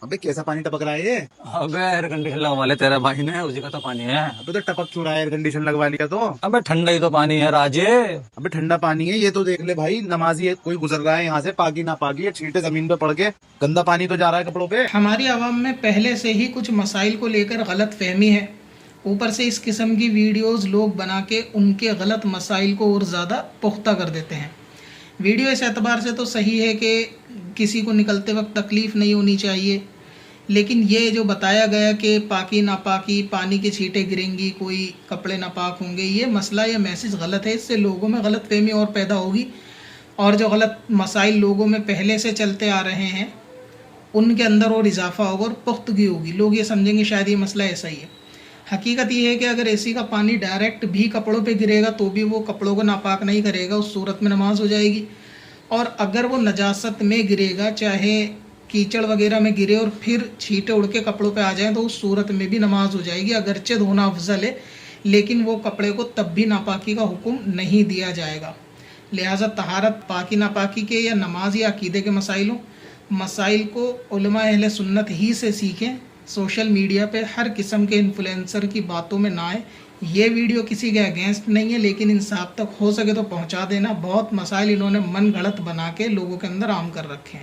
अबे कैसा पानी टपक रहा है ये? अबे एयर कंडीशन लगवा ले तेरा भाई ने, उसी का तो पानी है। अबे तो टपक क्यों रहा है? एयर कंडीशन लगवा लिया तो। अबे ठंडा ही तो पानी है राजे। अबे ठंडा पानी है ये तो, देख ले भाई, नमाजी है कोई गुजर रहा है यहाँ से, पाकी ना पाकी है, छींटे जमीन पे पड़ के गंदा पानी तो जा रहा है कपड़ों पे। हमारी आवाम में पहले से ही कुछ मसाइल को लेकर गलत फहमी है, ऊपर से इस किस्म की वीडियोस लोग बना के उनके गलत मसाइल को और ज़्यादा पुख्ता कर देते हैं। वीडियो इस एतबार से तो सही है कि किसी को निकलते वक्त तकलीफ़ नहीं होनी चाहिए, लेकिन ये जो बताया गया कि पाकी नापाकी, पानी की छींटें गिरेंगी, कोई कपड़े नापाक होंगे, ये मसला या मैसेज गलत है। इससे लोगों में गलत फहमी और पैदा होगी, और जो गलत मसाइल लोगों में पहले से चलते आ रहे हैं उनके अंदर और इजाफा होगा और पुख्तगी होगी। लोग ये समझेंगे शायद ये मसला ऐसा ही है। हकीकत ये है कि अगर एसी का पानी डायरेक्ट भी कपड़ों पे गिरेगा तो भी वो कपड़ों को नापाक नहीं करेगा, उस सूरत में नमाज हो जाएगी। और अगर वो नजासत में गिरेगा, चाहे कीचड़ वगैरह में गिरे और फिर छींटे उड़ के कपड़ों पे आ जाएं, तो उस सूरत में भी नमाज हो जाएगी। अगरचे धोना अफजल है, लेकिन वो कपड़े को तब भी नापाकी का हुक्म नहीं दिया जाएगा। लिहाजा तहारत, पाकी नापाकी के या नमाज या अकीदे के मसाइल को उलमा अहले सुन्नत ही से सीखें। सोशल मीडिया पे हर किस्म के इन्फ्लुएंसर की बातों में ना आए। ये वीडियो किसी के अगेंस्ट नहीं है, लेकिन इंसाफ तक हो सके तो पहुंचा देना। बहुत मसाइल इन्होंने मन गढ़ंत बना के लोगों के अंदर आम कर रखे हैं।